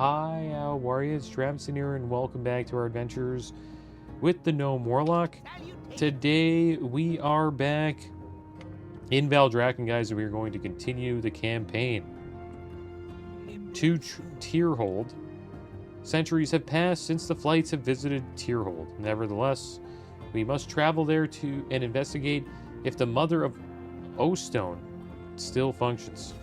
Hi, how are you? It's Tramson here, and welcome back to our adventures with the Gnome Warlock. Today, we are back in Valdrakken, guys, and we are going to continue the campaign. To Tierhold. Centuries have passed since the flights have visited Tierhold. Nevertheless, we must travel there and investigate if the Mother of Ostone still functions.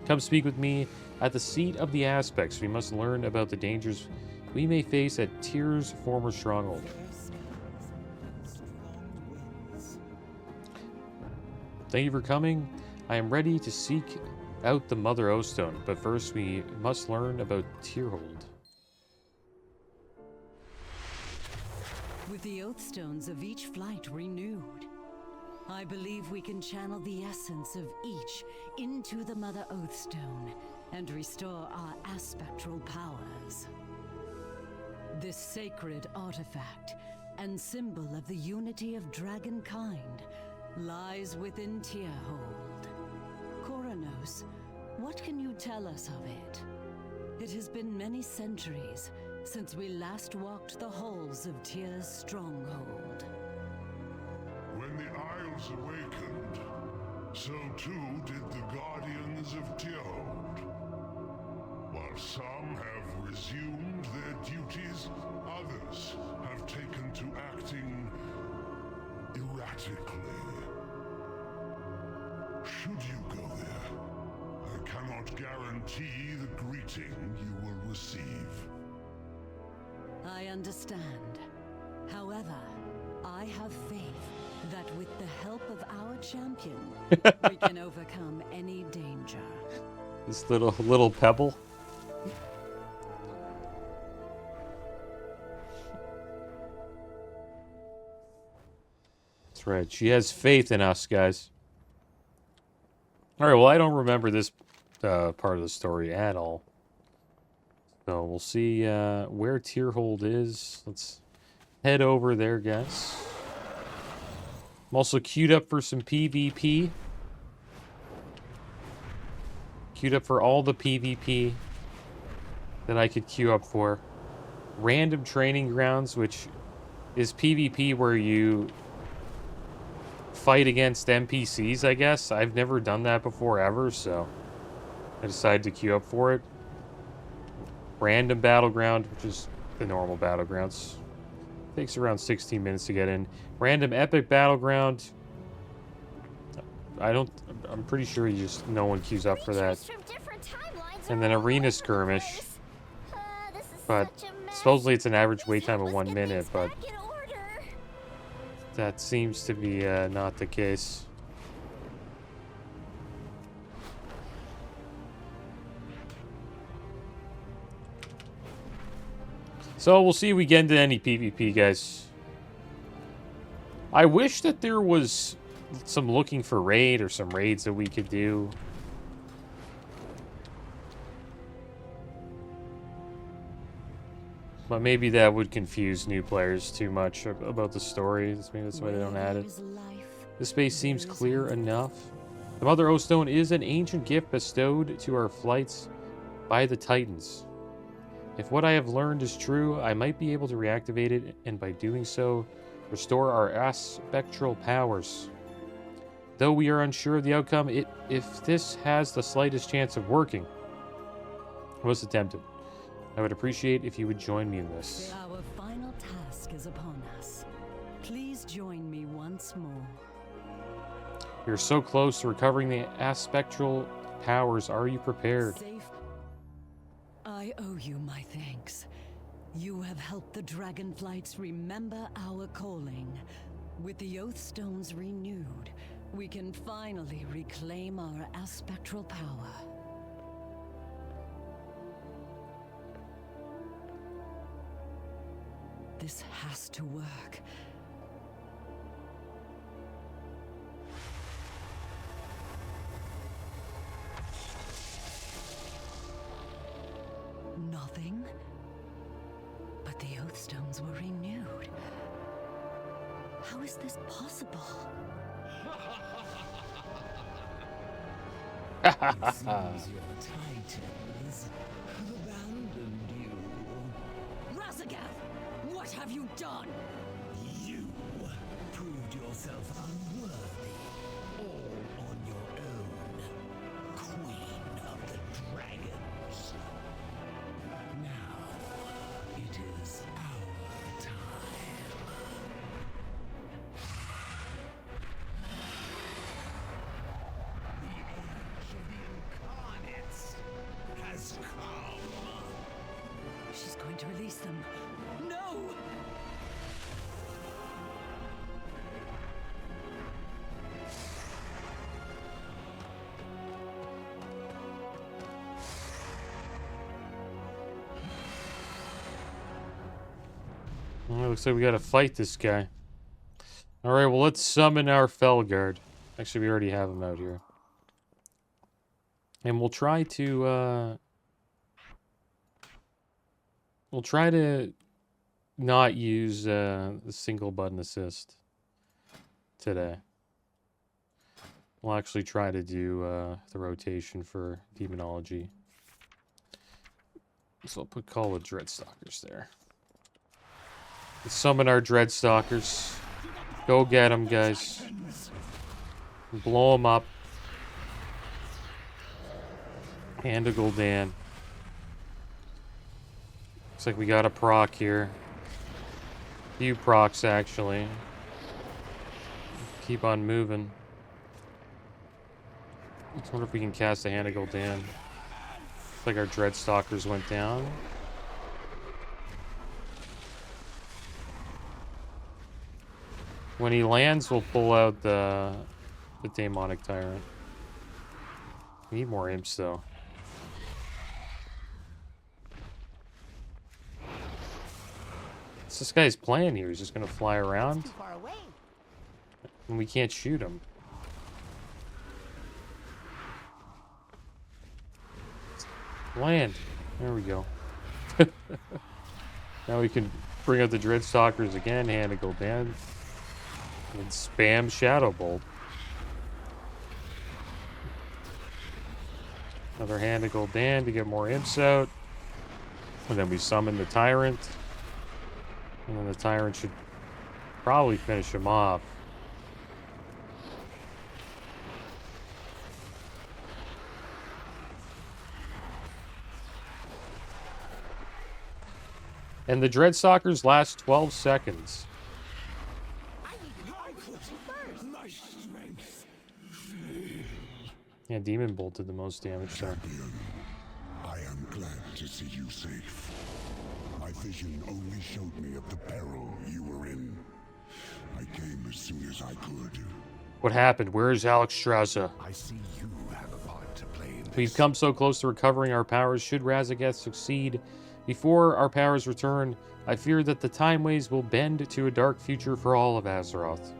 Come speak with me at the seat of the aspects. We must learn about the dangers we may face at Tyr's former stronghold. Thank you for coming. I am ready to seek out the Mother Ostone, but first we must learn about Tyrhold. With the Oathstones of each flight renewed, I believe we can channel the essence of each into the Mother Oathstone and restore our aspectral powers. This sacred artifact and symbol of the unity of dragonkind lies within Tierhold. Coronos, what can you tell us of it? It has been many centuries since we last walked the halls of Tyr's stronghold. When the Isles awakened, so too did the Guardians of Tierhold. While some have resumed their duties, others have taken to acting erratically. Should you go there, I cannot guarantee the greeting you will receive. I understand. However, I have faith that with the help of our champion, we can overcome any danger. This little pebble. That's right. She has faith in us, guys. All right. Well, I don't remember this part of the story at all. So we'll see where Tierhold is. Let's head over there, guys. I'm also queued up for some PvP. Queued up for all the PvP that I could queue up for. Random training grounds, which is PvP where you fight against NPCs, I guess. I've never done that before ever, so I decided to queue up for it. Random battleground, which is the normal battlegrounds. Takes around 16 minutes to get in. Random epic battleground. I'm pretty sure no one queues up for that. And then arena skirmish. But supposedly it's an average wait time of 1 minute, but that seems to be not the case. So we'll see if we get into any PvP, guys. I wish that there was some looking for raid or some raids that we could do. But maybe that would confuse new players too much about the story. Maybe that's why they don't add it. This space seems clear enough. The Mother Ostone is an ancient gift bestowed to our flights by the Titans. If what I have learned is true, I might be able to reactivate it, and by doing so, restore our aspectral powers. Though we are unsure of the outcome, if this has the slightest chance of working, I must attempt it. I would appreciate if you would join me in this. Our final task is upon us. Please join me once more. You're so close to recovering the aspectral powers. Are you prepared? Safe. I owe you my thanks. You have helped the Dragonflights remember our calling. With the Oathstones renewed, we can finally reclaim our aspectral power. This has to work. Nothing? But the Oathstones were renewed. How is this possible? It seems your titans, the have you done? You proved yourself unworthy, all on your own, Queen of the Dragons. Now, it is our time. The age of the Incarnates has come. She's going to release them. No! Well, looks like we gotta fight this guy. Alright, well, let's summon our Felguard. Actually, we already have him out here. And we'll try to, we'll try to not use the single button assist today. We'll actually try to do the rotation for Demonology. So I'll put Call of Dreadstalkers there. Let's summon our Dreadstalkers. Go get them, guys. Blow them up. Hand of Gul'dan. Looks like we got a proc here. Few procs, actually. Keep on moving. Let's wonder if we can cast a Hand of Gul'dan. Looks like our Dreadstalkers went down. When he lands, we'll pull out the Demonic Tyrant. We need more imps, though. What's this guy's plan here? He's just gonna fly around? And we can't shoot him. Land. There we go. Now we can bring out the Dreadstalkers again, Hand of Gul'dan. And spam Shadow Bolt. Another Hand of Gul'dan to get more imps out. And then we summon the Tyrant. And then the Tyrant should probably finish him off. And the Dreadstalkers last 12 seconds. Yeah, Demon Bolt did the most damage there. Champion, I am glad to see you safe. My vision only showed me of the peril you were in. I came as soon as I could. What happened? Where is Alexstrasza? I see you have a part to play in this. We've come so close to recovering our powers. Should Razagath succeed before our powers return, I fear that the time waves will bend to a dark future for all of Azeroth.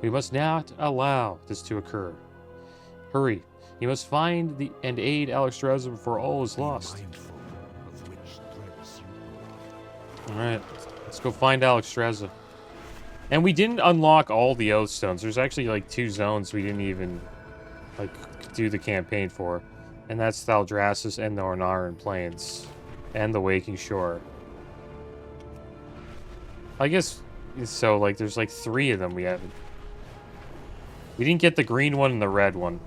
We must not allow this to occur. Hurry. You must find and aid Alexstrasza before all is lost. Alright, let's go find Alexstrasza. And we didn't unlock all the Oath Stones. There's actually like 2 zones we didn't even like do the campaign for. And that's Thaldraszus and the Ornaran Plains. And the Waking Shore. I guess so, like there's like 3 of them we haven't. We didn't get the green one and the red one.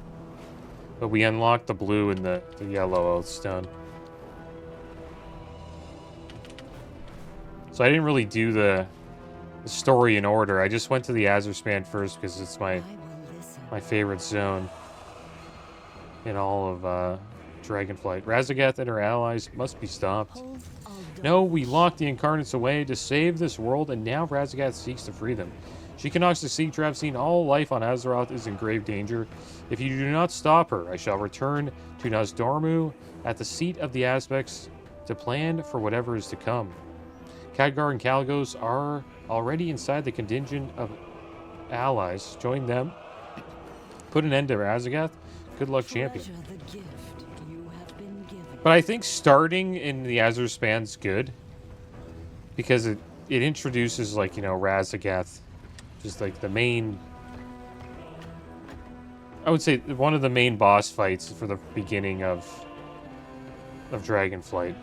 But we unlocked the blue and the yellow Oath Stone. So I didn't really do the story in order. I just went to the Azerspan first because it's my favorite zone in all of Dragonflight. Razagath and her allies must be stopped. No, we locked the Incarnates away to save this world, and now Razagath seeks to free them. She cannot succeed, Travseen. All life on Azeroth is in grave danger. If you do not stop her, I shall return to Nozdormu at the seat of the Aspects to plan for whatever is to come. Khadgar and Kalecgos are already inside the contingent of allies. Join them. Put an end to Razagath. Good luck, champion. But I think starting in the Azerspan's good. Because it introduces, like, you know, Razagath. Just like the main, I would say one of the main boss fights for the beginning of Dragonflight.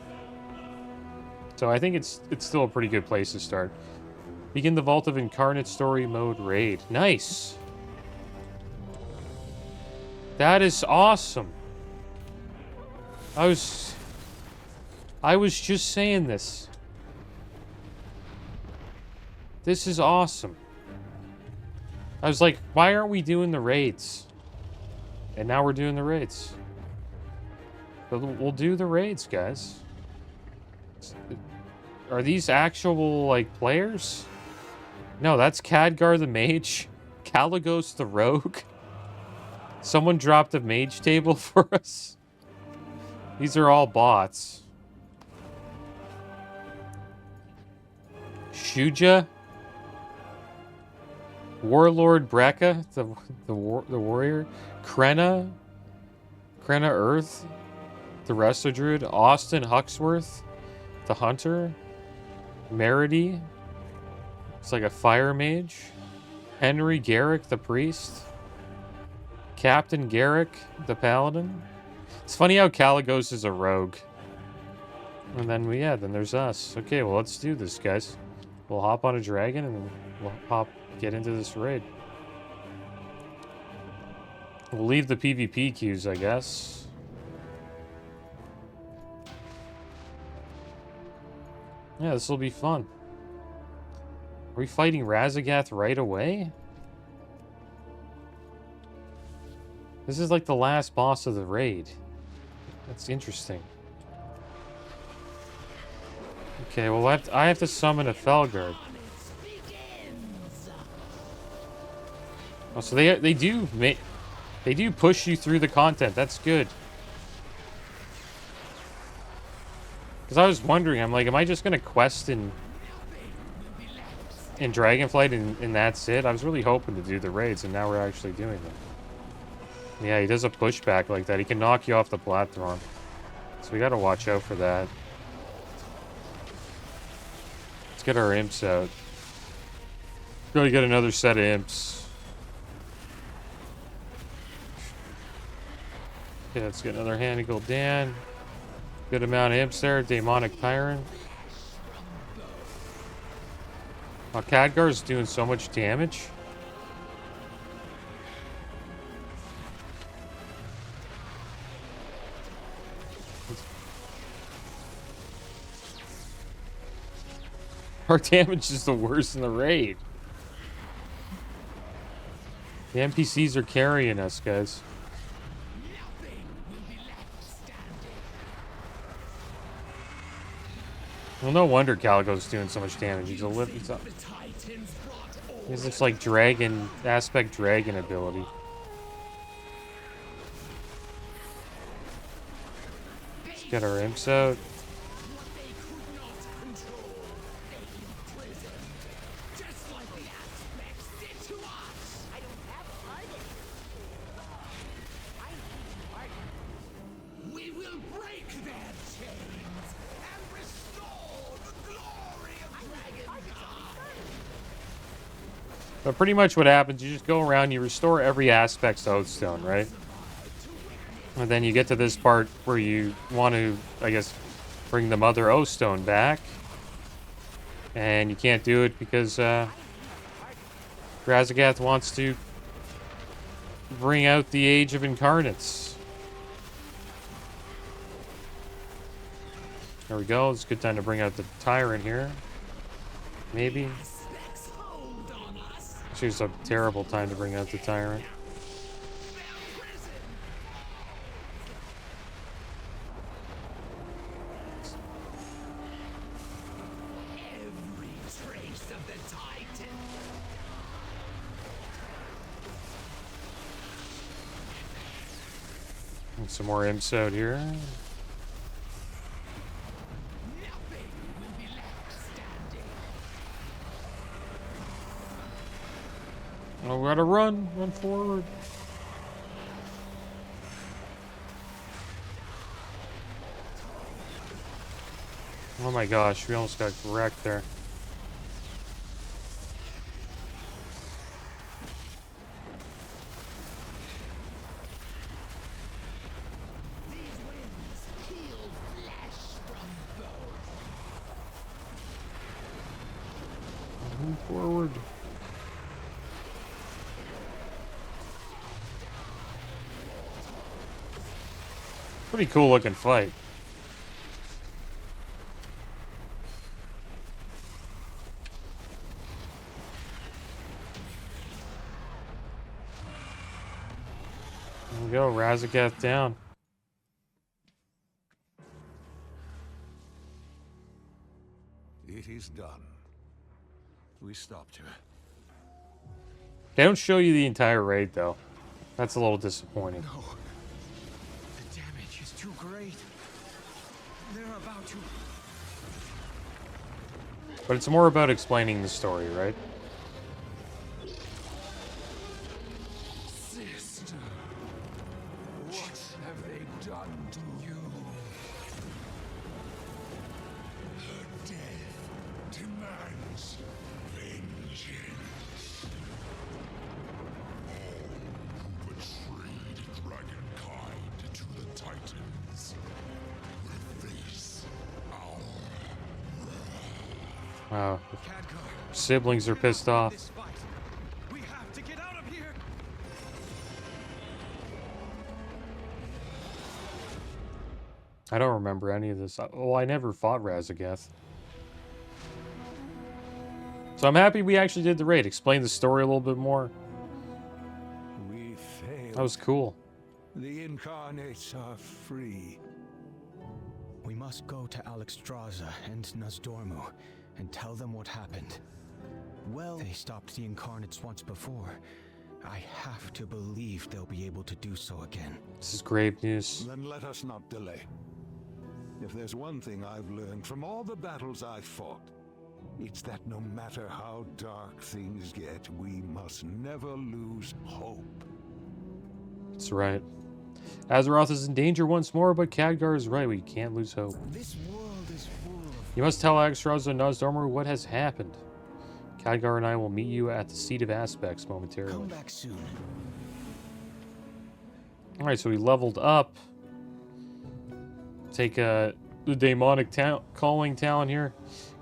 So I think it's still a pretty good place to start. Begin the Vault of Incarnate Story Mode raid. Nice. That is awesome. I was just saying this. This is awesome. I was like, why aren't we doing the raids? And now we're doing the raids. But we'll do the raids, guys. Are these actual, like, players? No, that's Khadgar the Mage. Caligos the Rogue. Someone dropped a mage table for us. These are all bots. Shuja. Warlord Brekka, the warrior. Krenna Earth, the Resto Druid. Austin Huxworth, the hunter. Merity, it's like a fire mage. Henry Garrick, the priest. Captain Garrick, the paladin. It's funny how Caligos is a rogue. And then then there's us. Okay, well, let's do this, guys. We'll hop on a dragon and we'll get into this raid. We'll leave the PvP queues, I guess. Yeah, this will be fun. Are we fighting Razagath right away? This is like the last boss of the raid. That's interesting. Okay, well, I have to summon a Felguard. Oh, so they do push you through the content. That's good. Because I was wondering, I'm like, am I just gonna quest in Dragonflight and that's it? I was really hoping to do the raids, and now we're actually doing them. Yeah, he does a pushback like that. He can knock you off the platform. So we gotta watch out for that. Let's get our imps out. Gotta get another set of imps. Okay, let's get another Handigal Dan. Good amount of imps there. Demonic Tyrant. Oh, Khadgar's doing so much damage. Our damage is the worst in the raid. The NPCs are carrying us, guys. Well, no wonder Caligo's doing so much damage. He's this like dragon, aspect dragon ability. Let's get our imps out. But pretty much what happens, you just go around, you restore every aspect to Oathstone, right? And then you get to this part where you want to, I guess, bring the Mother Oathstone back. And you can't do it because Razagath wants to bring out the Age of Incarnates. There we go. It's a good time to bring out the Tyrant here. Maybe. It's a terrible time to bring out the Tyrant. Every trace of the Titan. And some more imps out here. Oh, we gotta run forward. Oh my gosh, we almost got wrecked there. Move forward. Pretty cool looking fight. There we go, Razagath down. It is done. We stopped her. They don't show you the entire raid, though. That's a little disappointing. No. The damage is too great. They're about to... But it's more about explaining the story, right? Sister, what have they done to you? Her death demands vengeance. All who betrayed dragonkind to the Titans will face our Wow. Khadgar, Siblings are pissed off. this fight. We have to get out of here. I don't remember any of this. Well, I never fought Razagath. So I'm happy we actually did the raid. Explain the story a little bit more. We failed. That was cool. The Incarnates are free. We must go to Alexstrasza and Nozdormu and tell them what happened. Well, they stopped the Incarnates once before. I have to believe they'll be able to do so again. This is grave news. Then let us not delay. If there's one thing I've learned from all the battles I've fought, it's that no matter how dark things get, we must never lose hope. That's right. Azeroth is in danger once more, but Khadgar is right. We can't lose hope. This world is full of... You must tell Alexstrasza and Nozdormu what has happened. Khadgar and I will meet you at the Seat of Aspects momentarily. Come back soon. Alright, so we leveled up. Take the Demonic Calling talent here.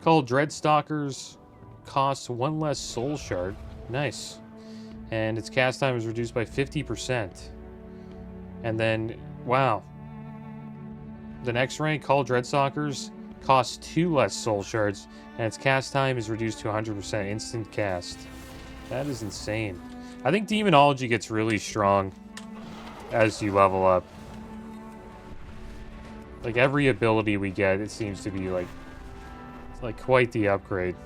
Called Dreadstalkers. Costs 1 less soul shard. Nice. And its cast time is reduced by 50%. And then, wow. The next rank, Called Dreadstalkers, costs 2 less soul shards. And its cast time is reduced to 100% instant cast. That is insane. I think Demonology gets really strong as you level up. Like every ability we get, it seems to be like quite the upgrade.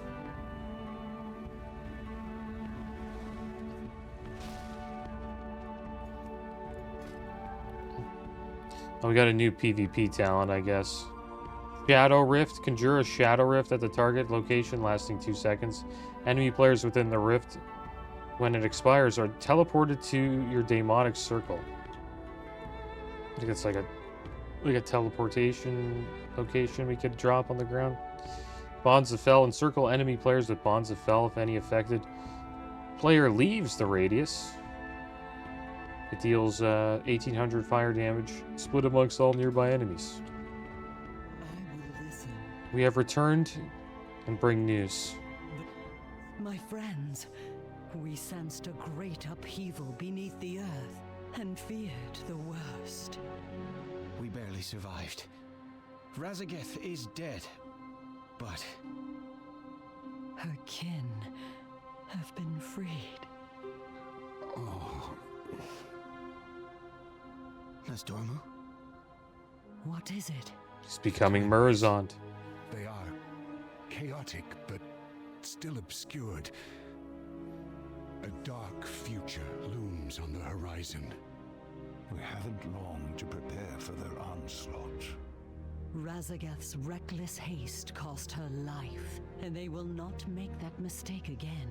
Oh, we got a new PvP talent, I guess. Shadow Rift. Conjure a Shadow Rift at the target location lasting 2 seconds. Enemy players within the rift, when it expires, are teleported to your demonic circle. I think it's like a teleportation location we could drop on the ground. Bonds of Fel. Encircle enemy players with Bonds of Fel if any affected player leaves the radius. It deals 1800 fire damage, split amongst all nearby enemies. I will listen. We have returned and bring news. My friends, we sensed a great upheaval beneath the earth and feared the worst. We barely survived. Razagath is dead, but... Her kin have been freed. Nozdormu? What is it? He's becoming Murazond. They are chaotic, but still obscured. A dark future looms on the horizon. We haven't long to prepare for their onslaught. Razagath's reckless haste cost her life, and they will not make that mistake again.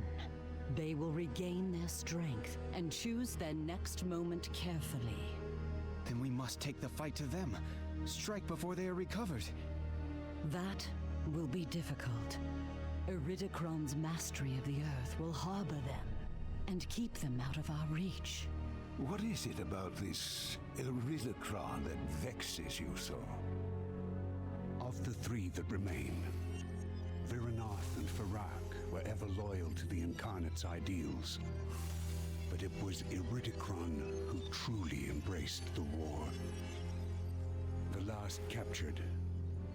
They will regain their strength and choose their next moment carefully. Then we must take the fight to them. Strike before they are recovered. That will be difficult. Iridikron's mastery of the earth will harbor them and keep them out of our reach. What is it about this Iridikron that vexes you so? Of the three that remain, Viranath and Farak were ever loyal to the Incarnates' ideals. But it was Iridikron who truly embraced the war. The last captured,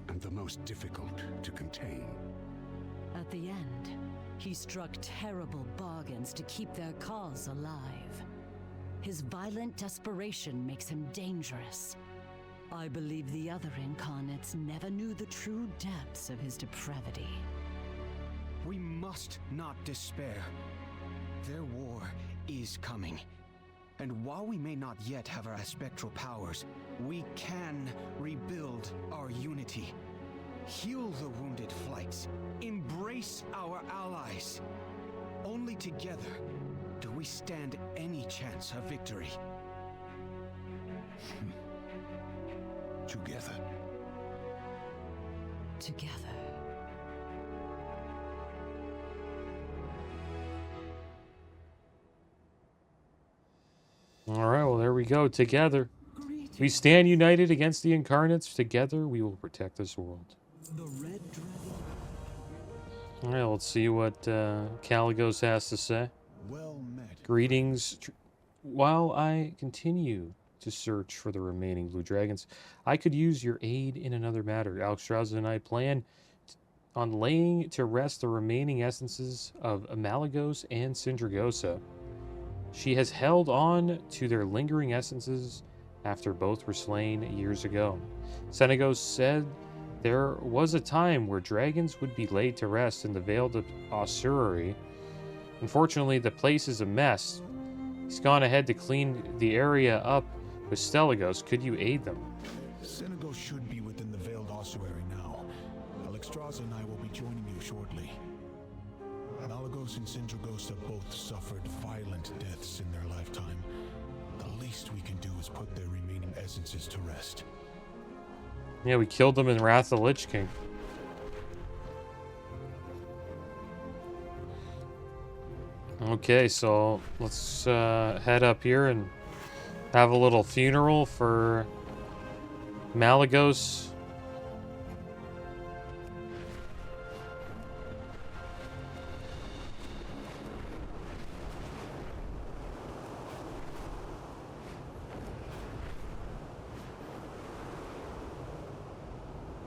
and the most difficult to contain. At the end, he struck terrible bargains to keep their cause alive. His violent desperation makes him dangerous. I believe the other Incarnates never knew the true depths of his depravity. We must not despair. Their war is coming. And while we may not yet have our spectral powers, we can rebuild our unity. Heal the wounded flights. Embrace our allies. Only together do we stand any chance of victory. Together. Together. All right, well, there we go. Together. We stand united against the Incarnates. Together, we will protect this world. The red dragon. All right, let's see what Caligos has to say. Well met. Greetings. While I continue to search for the remaining blue dragons, I could use your aid in another matter. Alexstrasza and I plan on laying to rest the remaining essences of Malygos and Sindragosa. She has held on to their lingering essences after both were slain years ago. Senegos said there was a time where dragons would be laid to rest in the Veiled Ossuary. Unfortunately, the place is a mess. He's gone ahead to clean the area up with Stelegos. Could you aid them? Senegos should be within the Veiled Ossuary now. Alexstrasza and I will be joining you shortly. Malygos and Sindragosa both suffered violent deaths in their lifetime. The least we can do is put their remaining essences to rest. Yeah, we killed them in Wrath of the Lich King. Okay, so let's head up here and have a little funeral for Malygos.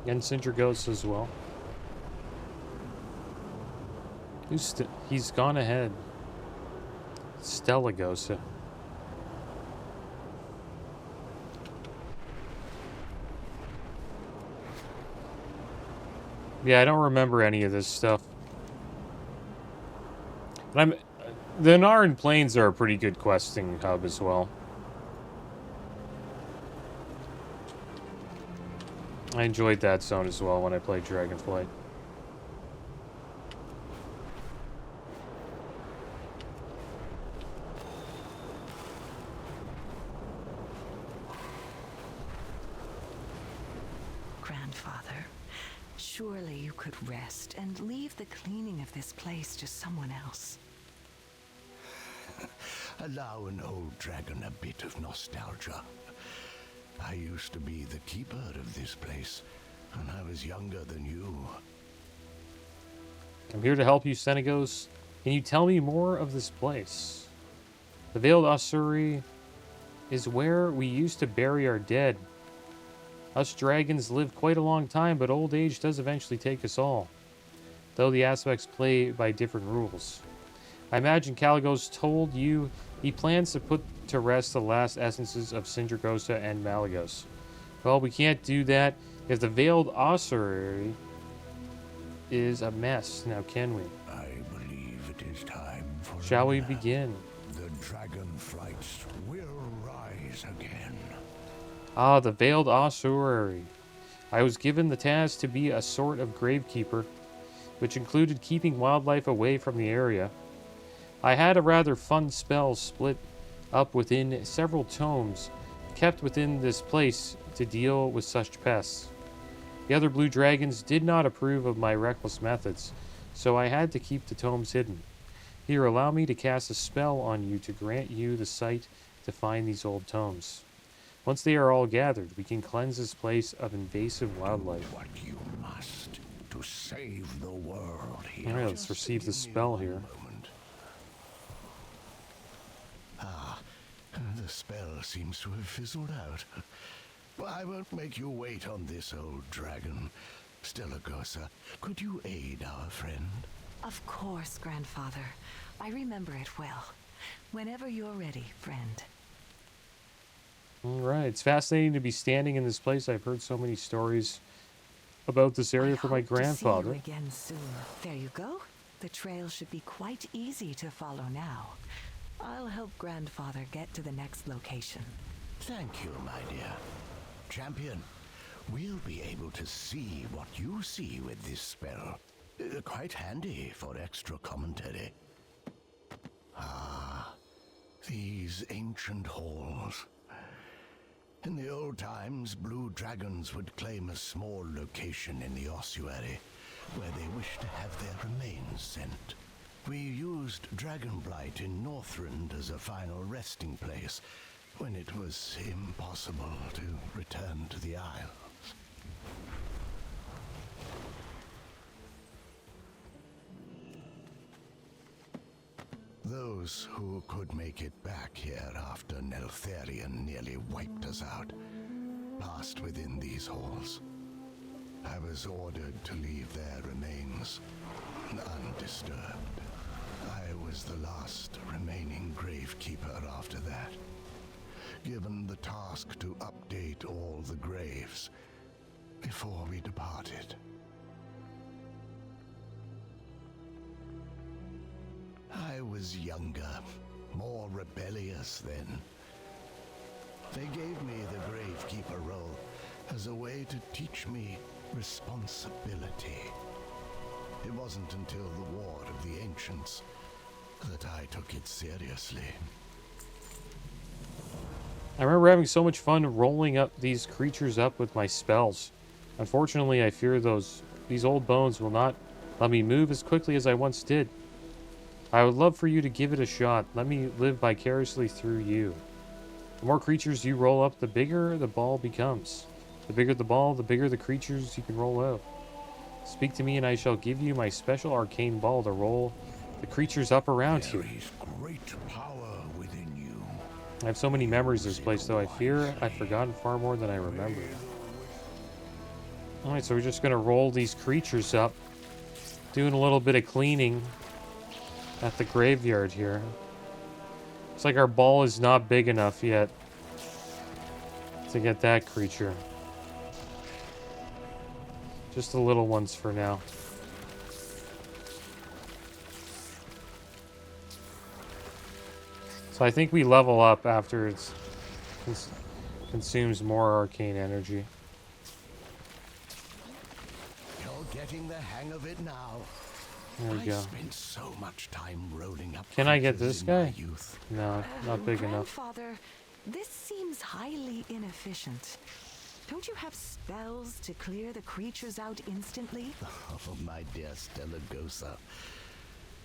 And Sindragosa as well. He's gone ahead. Stelegos. Yeah, I don't remember any of this stuff. But the Narn Plains are a pretty good questing hub as well. I enjoyed that zone as well when I played Dragonflight. Grandfather, surely you could rest and leave the cleaning of this place to someone else. Allow an old dragon a bit of nostalgia. I used to be the keeper of this place, and I was younger than you. I'm here to help you, Senegos. Can you tell me more of this place? The Veiled Ossuary is where we used to bury our dead. Us dragons live quite a long time, but old age does eventually take us all, though the aspects play by different rules. I imagine Caligos told you he plans to put to rest the last essences of Sindragosa and Malygos. Well, we can't do that if the Veiled Ossuary is a mess, now can we? I believe it is time for... Shall we begin? The dragon flights will rise again. Ah, the Veiled Ossuary. I was given the task to be a sort of gravekeeper, which included keeping wildlife away from the area. I had a rather fun spell split up within several tomes kept within this place to deal with such pests. The other blue dragons did not approve of my reckless methods, so I had to keep the tomes hidden. Here, allow me to cast a spell on you to grant you the sight to find these old tomes. Once they are all gathered, we can cleanse this place of invasive wildlife. What you must to save the world here. Alright, let's Just receive the give me spell one here. moment. Ah, the spell seems to have fizzled out. I won't make you wait on this old dragon. Stellagosa, could you aid our friend? Of course, Grandfather. I remember it well. Whenever you're ready, friend. Alright, it's fascinating to be standing in this place. I've heard so many stories about this area from my I hope grandfather. to see you again soon. There you go. The trail should be quite easy to follow now. I'll help Grandfather get to the next location. Thank you, my dear. Champion, we'll be able to see what you see with this spell. Quite handy for extra commentary. Ah, these ancient halls. In the old times, blue dragons would claim a small location in the ossuary, where they wished to have their remains sent. We used Dragonblight in Northrend as a final resting place, when it was impossible to return to the Isles. Those who could make it back here after Neltharion nearly wiped us out passed within these halls. I was ordered to leave their remains undisturbed. I was the last remaining gravekeeper after that, given the task to update all the graves before we departed. I was younger, more rebellious then. They gave me the gravekeeper role as a way to teach me responsibility. It wasn't until the War of the Ancients that I took it seriously. I remember having so much fun rolling up these creatures up with my spells. Unfortunately, I fear these old bones will not let me move as quickly as I once did. I would love for you to give it a shot. Let me live vicariously through you. The more creatures you roll up, the bigger the ball becomes. The bigger the ball, the bigger the creatures you can roll out. Speak to me and I shall give you my special arcane ball to roll the creatures up around you. There is great power within you. I have so many memories of this place, though I fear I've forgotten far more than I remember. Alright, so we're just going to roll these creatures up. Doing a little bit of cleaning at the graveyard here. Looks like our ball is not big enough yet to get that creature. Just the little ones for now. So I think we level up after it consumes more arcane energy. You're getting the hang of it now. There we I go. spent so much time rolling up. Can I get creatures this in my guy? youth. No, not big enough. Grandfather, this seems highly inefficient. Don't you have spells to clear the creatures out instantly? Oh, my dear Stellagosa.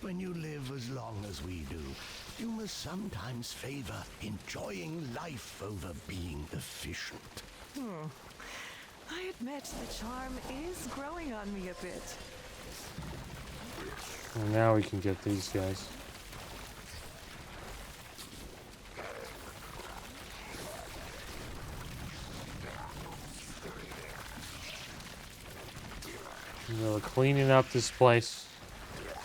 When you live as long as we do, you must sometimes favor enjoying life over being efficient. I admit the charm is growing on me a bit. And now we can get these guys. We're cleaning up this place.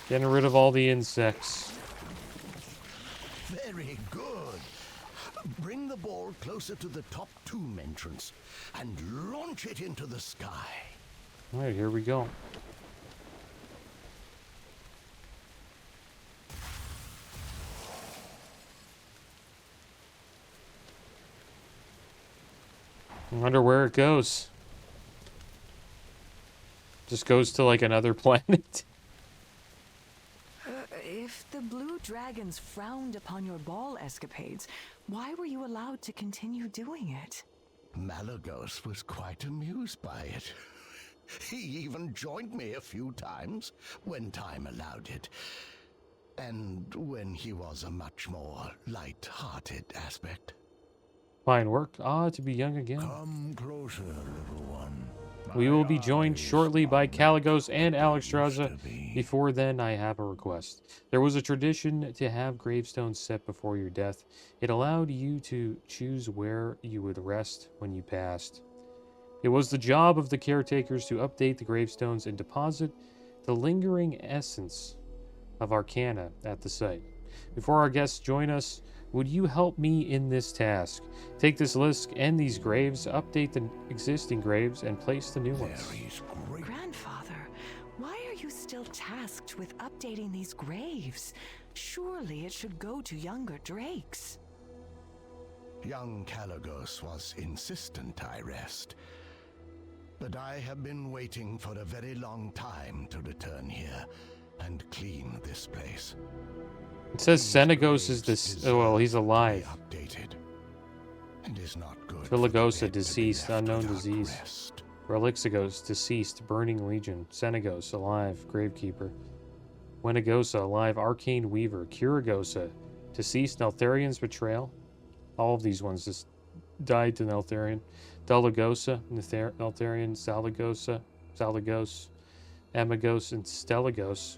Getting rid of all the insects. Very good. Bring the ball closer to the top tomb entrance and launch it into the sky. Alright, here we go. I wonder where it goes. Just goes to like another planet. If the blue dragons frowned upon your ball escapades, why were you allowed to continue doing it? Malagos was quite amused by it. He even joined me a few times, when time allowed it. And when he was a much more light-hearted aspect. Fine work. Ah, to be young again. Come closer, little one. We will be joined shortly by Caligos and Alexstrasza. Before then, I have a request. There was a tradition to have gravestones set before your death. It allowed you to choose where you would rest when you passed. It was the job of the caretakers to update the gravestones and deposit the lingering essence of Arcana at the site. Before our guests join us, would you help me in this task? Take this list and these graves, update the existing graves, and place the new ones. Grandfather, why are you still tasked with updating these graves? Surely it should go to younger drakes. Young Caligos was insistent I rest. But I have been waiting for a very long time to return here and clean this place. It says Senegos is this. Oh, well, he's alive. Updated. And is not good. Trilogosa, deceased, unknown disease. Rest. Relixigos, deceased, burning legion. Senegos, alive, gravekeeper. Wenegosa, alive, arcane weaver. Curagosa, deceased, Neltharian's betrayal. All of these ones just died to Neltharian. Delagosa, Neltharian, Salagosa, Salagos, Amagos, and Stellagos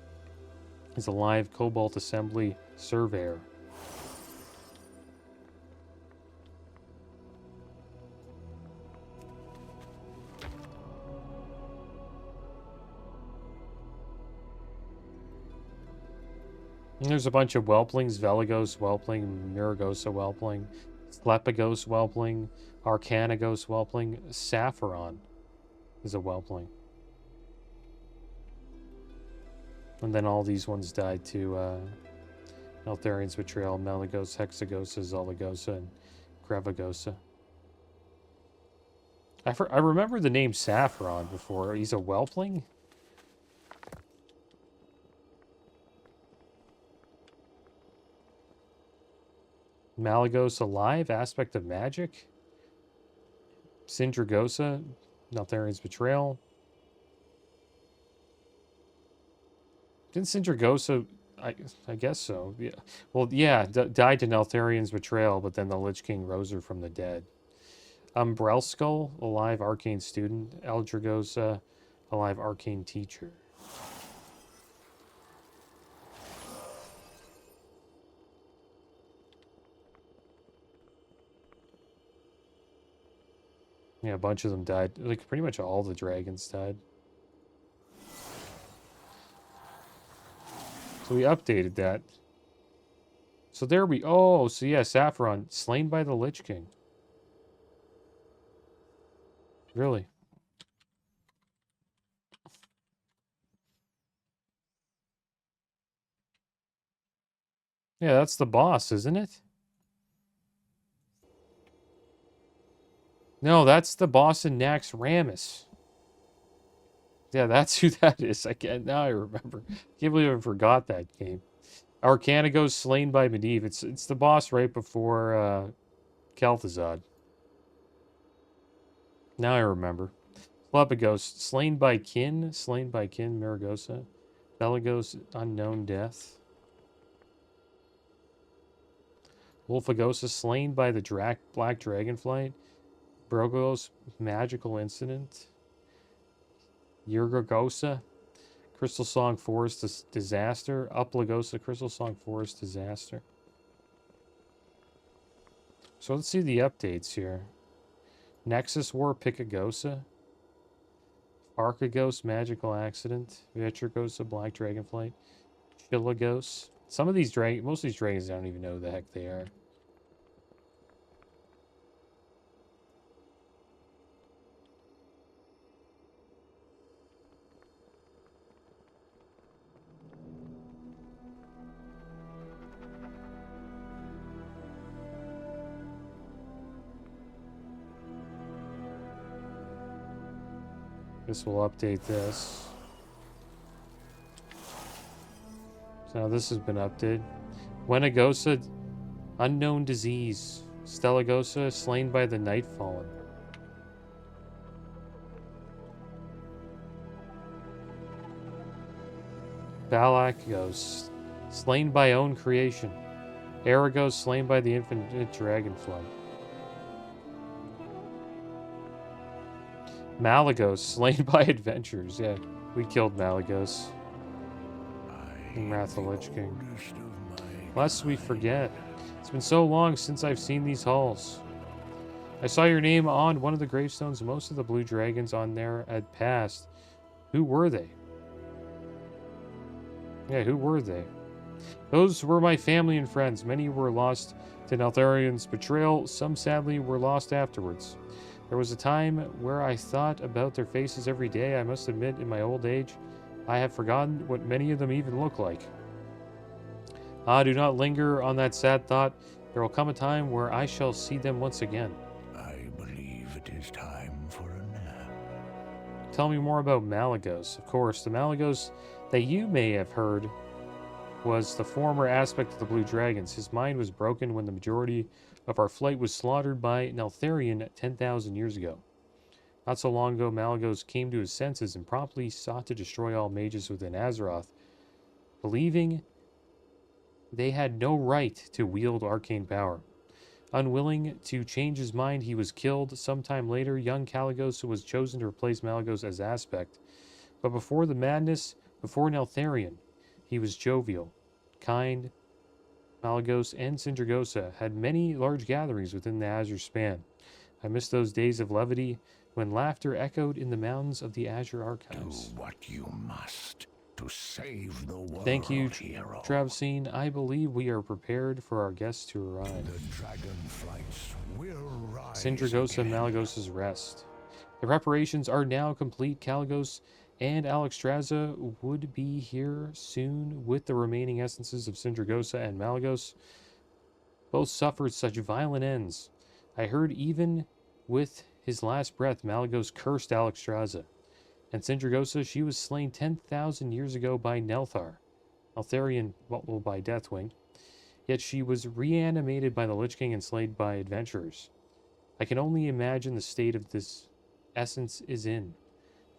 is alive, Cobalt Assembly Surveyor. And there's a bunch of Whelplings, Veligos Whelpling, Miragosa Whelpling, Slepagos Whelpling, Arcanagos Whelpling, Sapphiron is a Whelpling. And then all these ones died to Neltharian's Betrayal, Meligos, Hexagosa, Zolagosa, and Crevagosa. I remember the name Sapphiron before. He's a Whelpling? Malagos alive, Aspect of Magic. Syndragosa, Neltharian's Betrayal. Didn't Syndragosa, I guess so. Yeah. Well, yeah, died to Neltharian's Betrayal, but then the Lich King rose her from the dead. Umbrelskull, alive, Arcane Student. Eldragosa, alive, Arcane Teacher. Yeah, a bunch of them died. Like, pretty much all the dragons died. So we updated that. So there we... Oh, so yeah, Sapphiron. Slain by the Lich King. Really? Yeah, that's the boss, isn't it? No, that's the boss in Nax Ramus. Yeah, that's who that is. Now I remember. Can't believe I forgot that game. Arcanagos slain by Medivh. It's the boss right before Kel'Thuzad. Now I remember. Slepagos slain by Kin, Miragosa. Veligos, unknown death. Wolfagosa slain by the Black Dragonflight. Brogos, magical incident. Yurgogosa, Crystal Song Forest disaster. Uplagosa, Crystal Song Forest disaster. So let's see the updates here. Nexus War, Picagosa. Archagos, magical accident. Vitrigosa, Black Dragonflight. Chilagos. Some of these most of these dragons I don't even know who the heck they are. This will update this. So now this has been updated. Wenegosa, unknown disease. Stellagosa, slain by the Nightfallen. Balakgos, slain by own creation. Aragos, slain by the infinite dragonfly. Malagos, slain by adventures. Yeah, we killed Malagos in Wrath of the Lich King. Lest we forget, it's been so long since I've seen these halls. I saw your name on one of the gravestones. Most of the blue dragons on there had passed. Who were they? Yeah, who were they? Those were my family and friends. Many were lost to Neltharion's betrayal. Some, sadly, were lost afterwards. There was a time where I thought about their faces every day. I must admit, in my old age, I have forgotten what many of them even look like. Ah, do not linger on that sad thought. There will come a time where I shall see them once again. I believe it is time for a nap. Tell me more about Malagos. Of course, the Malagos that you may have heard was the former aspect of the Blue Dragons. His mind was broken when the majority of our flight was slaughtered by Neltharion 10,000 years ago. Not so long ago, Malagos came to his senses and promptly sought to destroy all mages within Azeroth, believing they had no right to wield arcane power. Unwilling to change his mind, he was killed. Sometime later, young Kalecgos was chosen to replace Malagos as Aspect. But before the madness, before Neltharion, he was jovial, kind. Malagos and Sindragosa had many large gatherings within the Azure span. I miss those days of levity when laughter echoed in the mountains of the Azure Archives. Do what you must to save the world. Thank you, hero. Travcine. I believe we are prepared for our guests to arrive. The dragonflights will rise Sindragosa and again. Malagos' rest. The preparations are now complete. Kalecgos and Alexstrasza would be here soon with the remaining essences of Sindragosa and Malagos. Both suffered such violent ends. I heard even with his last breath, Malagos cursed Alexstrasza. And Sindragosa, she was slain 10,000 years ago by Neltharion, well, by Deathwing. Yet she was reanimated by the Lich King and slayed by adventurers. I can only imagine the state of this essence is in.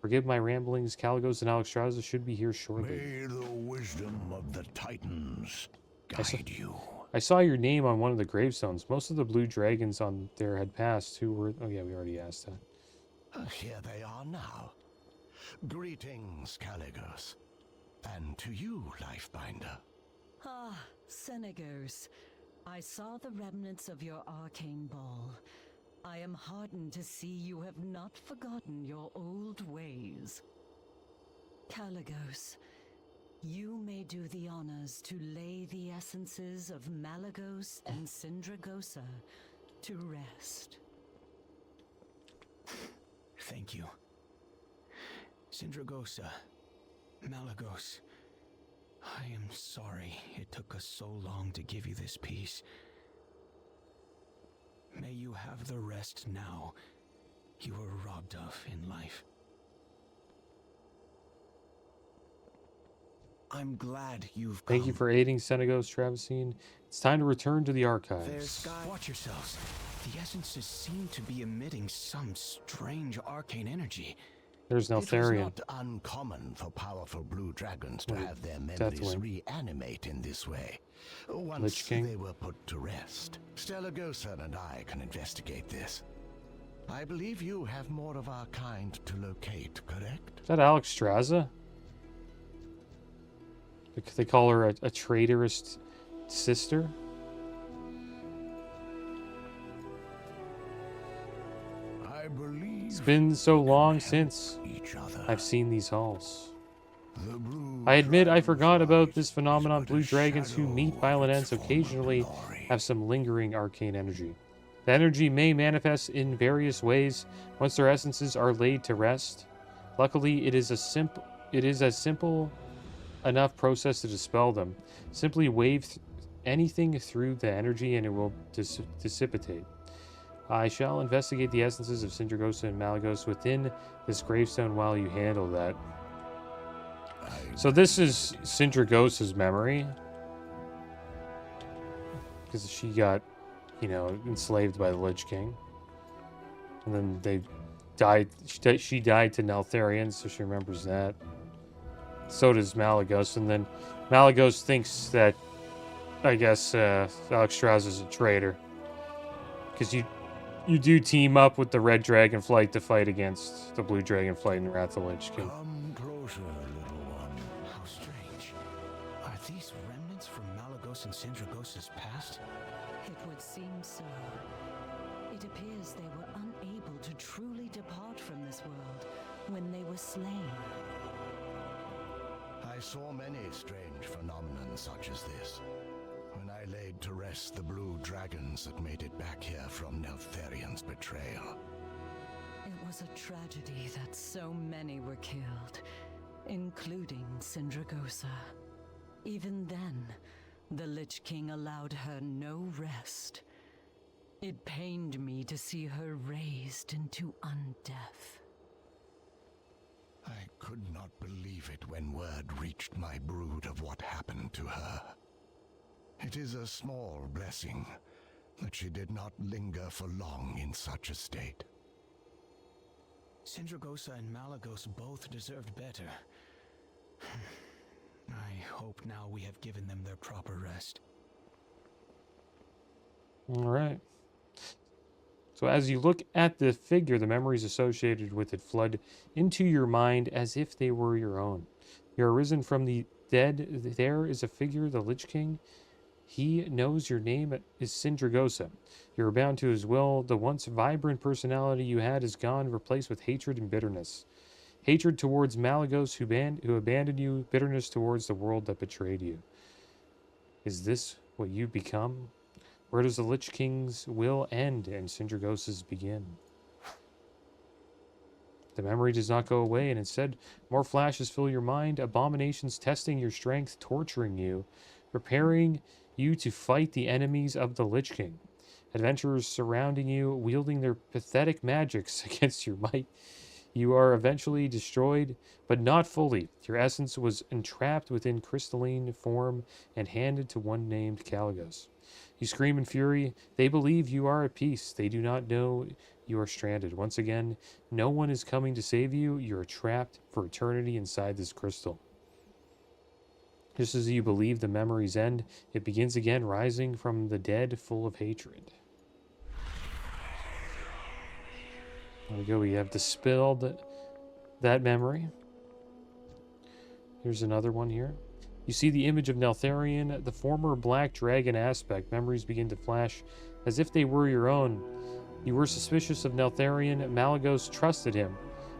Forgive my ramblings. Kalecgos and Alexstrasza should be here shortly. May the wisdom of the Titans guide you. I saw your name on one of the gravestones. Most of the blue dragons on there had passed. Who were... Oh yeah, we already asked that. Here they are now. Greetings, Kalecgos. And to you, Lifebinder. Ah, Senegos. I saw the remnants of your arcane ball. I am heartened to see you have not forgotten your old ways. Kalecgos, you may do the honors to lay the essences of Malagos and Sindragosa to rest. Thank you. Sindragosa, Malagos, I am sorry it took us so long to give you this peace. May you have the rest now you were robbed of in life. I'm glad you've come. Thank you for aiding Senegos, Travcine. It's time to return to the archives. There's Sky. Watch yourselves. The essences seem to be emitting some strange arcane energy. There's It was Neltharion. not uncommon for powerful blue dragons to Wait, have their memories Deathwing. reanimate in this way. Once Lich King. they were put to rest. Stellagosa and I can investigate this. I believe you have more of our kind to locate, correct? Is that Alexstrasza? They call her a traitorous sister? I believe It's been so long since each other. I've seen these halls. The blue I admit I forgot about this dragonflies phenomenon. but a Blue dragons who shadow meet of violent its ends former occasionally glory. have some lingering arcane energy. The energy may manifest in various ways once their essences are laid to rest. Luckily, it is as simple enough process to dispel them. Simply wave anything through the energy and it will dissipate. I shall investigate the essences of Sindragosa and Malagos within this gravestone while you handle that. So this is Sindragosa's memory. Because she got, enslaved by the Lich King. And then they died. She died to Neltharion, so she remembers that. So does Malagos. And then Malagos thinks that, I guess, Alexstrasza is a traitor. Because You do team up with the red dragonflight to fight against the blue dragonflight and Wrath of the Lich King. Come closer, little one. How strange. Are these remnants from Malagos and Sindragosa's past? It would seem so. It appears they were unable to truly depart from this world when they were slain. I saw many strange phenomena such as this when I laid to rest the blue dragons that made it back here from Neltharian's betrayal. It was a tragedy that so many were killed, including Sindragosa. Even then, the Lich King allowed her no rest. It pained me to see her raised into undeath. I could not believe it when word reached my brood of what happened to her. It is a small blessing that she did not linger for long in such a state. Sindragosa and Malagos both deserved better. I hope now we have given them their proper rest. All right. So as you look at the figure, the memories associated with it flood into your mind as if they were your own. You're arisen from the dead. There is a figure, the Lich King. He knows your name is Sindragosa. You're bound to his will. The once vibrant personality you had is gone, replaced with hatred and bitterness. Hatred towards Malagos, who abandoned you. Bitterness towards the world that betrayed you. Is this what you become? Where does the Lich King's will end and Sindragosa's begin? The memory does not go away, and instead, more flashes fill your mind, abominations testing your strength, torturing you, preparing you to fight the enemies of the Lich King. Adventurers surrounding you, wielding their pathetic magics against your might. You are eventually destroyed, but not fully. Your essence was entrapped within crystalline form and handed to one named Caligos. You scream in fury. They believe you are at peace. They do not know you are stranded. Once again, no one is coming to save you. You are trapped for eternity inside this crystal. Just as you believe the memory's end, it begins again, rising from the dead, full of hatred. There we go. We have dispelled that memory. Here's another one here. You see the image of Neltharion, the former black dragon aspect. Memories begin to flash as if they were your own. You were suspicious of Neltharion. Malagos trusted him.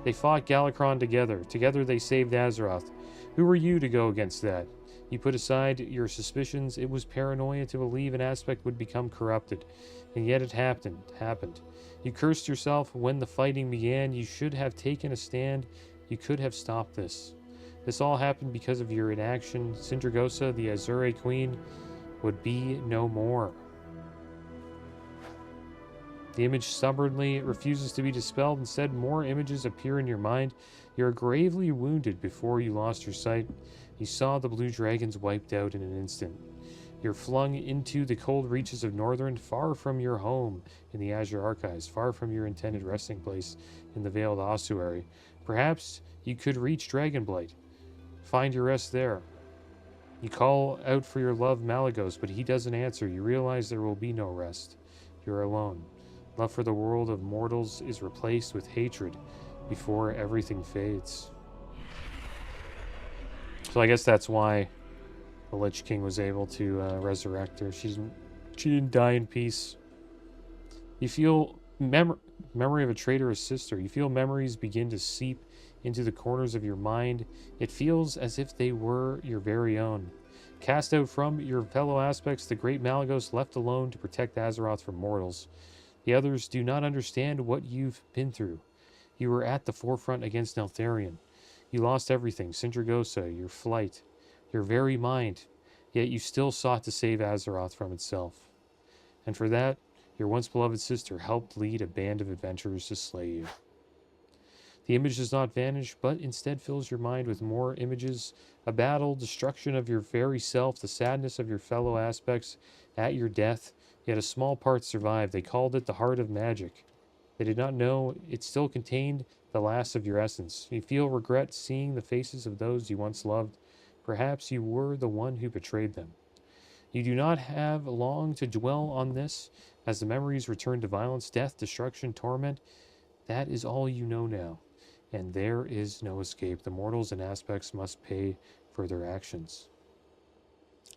They fought Galakrond together. Together they saved Azeroth. Who were you to go against that? You put aside your suspicions. It was paranoia to believe an aspect would become corrupted. And yet it happened. You cursed yourself when the fighting began. You should have taken a stand. You could have stopped this. This all happened because of your inaction. Sindragosa, the Azure Queen, would be no more. The image stubbornly refuses to be dispelled. Instead, more images appear in your mind. You are gravely wounded before you lost your sight. You saw the blue dragons wiped out in an instant. You're flung into the cold reaches of Northern, far from your home in the Azure Archives, far from your intended resting place in the Veiled Ossuary. Perhaps you could reach Dragonblight. Find your rest there. You call out for your love, Malagos, but he doesn't answer. You realize there will be no rest. You're alone. Love for the world of mortals is replaced with hatred before everything fades. So I guess that's why the Lich King was able to resurrect her. She didn't die in peace. You feel memory of a traitorous sister. You feel memories begin to seep into the corners of your mind. It feels as if they were your very own. Cast out from your fellow aspects, the great Malagos left alone to protect Azeroth from mortals. The others do not understand what you've been through. You were at the forefront against Neltharion. You lost everything, Sindragosa, your flight, your very mind, yet you still sought to save Azeroth from itself. And for that, your once beloved sister helped lead a band of adventurers to slay you. The image does not vanish, but instead fills your mind with more images, a battle, destruction of your very self, the sadness of your fellow aspects at your death, yet a small part survived. They called it the Heart of Magic. They did not know it still contained the last of your essence. You feel regret seeing the faces of those you once loved. Perhaps you were the one who betrayed them. You do not have long to dwell on this. As the memories return to violence, death, destruction, torment, that is all you know now. And there is no escape. The mortals and aspects must pay for their actions.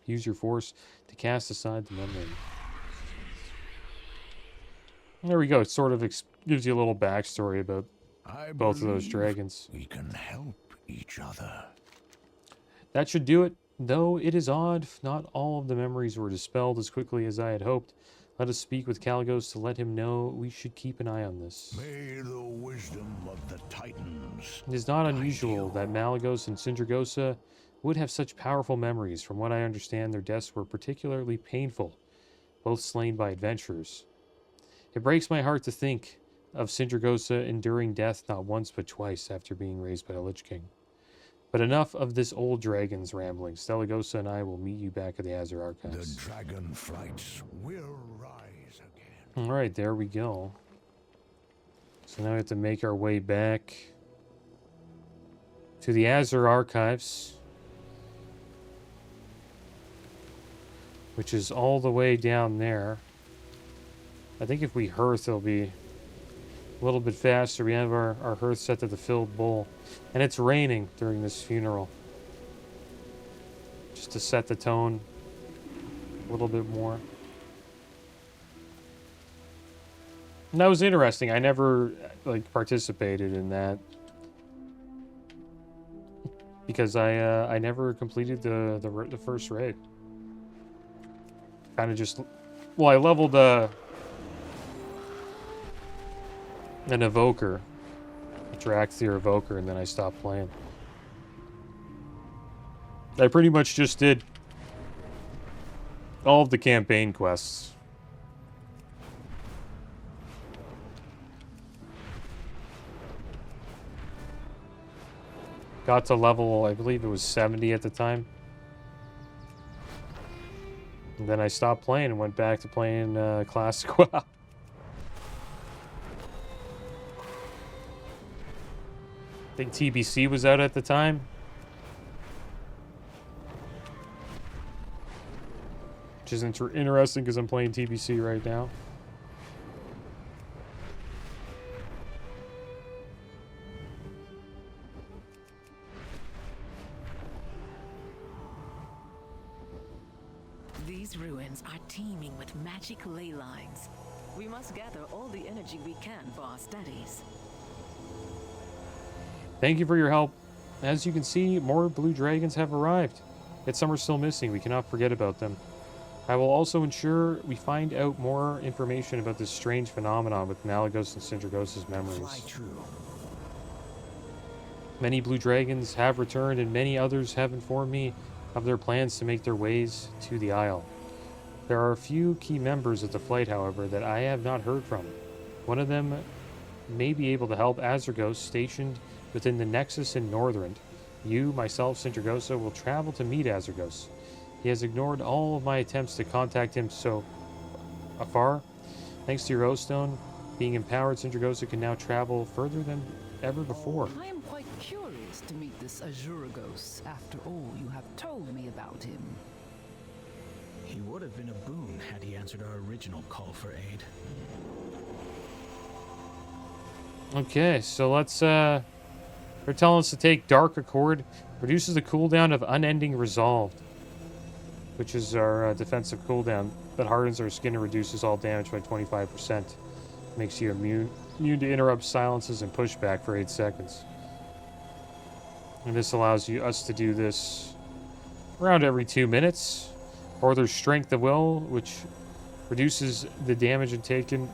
Use your force to cast aside the memory. There we go. It sort of gives you a little backstory about both of those dragons. We can help each other. That should do it. Though it is odd, not all of the memories were dispelled as quickly as I had hoped. Let us speak with Caligos to let him know we should keep an eye on this. May the wisdom of the Titans. It is not unusual that Malygos and Sindragosa would have such powerful memories. From what I understand, their deaths were particularly painful, both slain by adventurers. It breaks my heart to think of Sindragosa enduring death not once but twice after being raised by the Lich King. But enough of this old dragon's rambling. Steligosa and I will meet you back at the Azure Archives. The dragon flights will rise again. Alright, there we go. So now we have to make our way back to the Azure Archives, which is all the way down there. I think if we hearth, it'll be a little bit faster. We have our hearth set to the filled bowl. And it's raining during this funeral. Just to set the tone a little bit more. And that was interesting. I never participated in that. Because I never completed the first raid. Kind of just... Well, I leveled an evoker. Draxthir evoker, and then I stopped playing. I pretty much just did all of the campaign quests. Got to level, I believe it was 70 at the time. And then I stopped playing and went back to playing Classic WoW. I think TBC was out at the time. Which is interesting because I'm playing TBC right now. These ruins are teeming with magic ley lines. We must gather all the energy we can for our studies. Thank you for your help. As you can see, more blue dragons have arrived. Yet some are still missing. We cannot forget about them. I will also ensure we find out more information about this strange phenomenon with Malygos and Sindragosa's memories. Fly true. Many blue dragons have returned, and many others have informed me of their plans to make their ways to the Isle. There are a few key members of the flight, however, that I have not heard from. One of them may be able to help Azurgos, stationed within the Nexus in Northrend. You, myself, Sindragosa, will travel to meet Azurgos. He has ignored all of my attempts to contact him so afar. Thanks to your O-Stone being empowered, Sindragosa can now travel further than ever before. I am quite curious to meet this Azurgos after all you have told me about him. He would have been a boon had he answered our original call for aid. Okay, so let's, they're telling us to take Dark Accord. Reduces the cooldown of Unending Resolved, which is our defensive cooldown that hardens our skin and reduces all damage by 25%. Makes you immune to interrupt, silences, and pushback for 8 seconds. And this allows us to do this around every 2 minutes. Or there's Strength of Will, which reduces the damage taken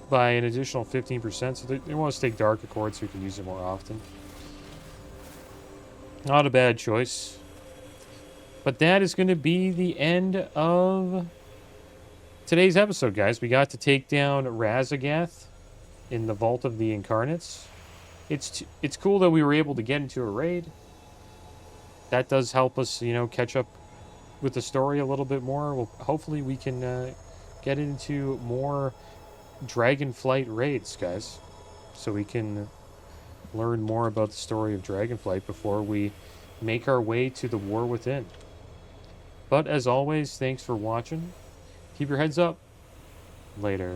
by an additional 15%. So they want us to take Dark Accord so we can use it more often. Not a bad choice. But that is going to be the end of today's episode, guys. We got to take down Razagath in the Vault of the Incarnates. It's cool that we were able to get into a raid. That does help us, you know, catch up with the story a little bit more. Well, hopefully we can get into more Dragonflight raids, guys, so we can learn more about the story of Dragonflight before we make our way to the War Within. But as always, thanks for watching. Keep your heads up. Later.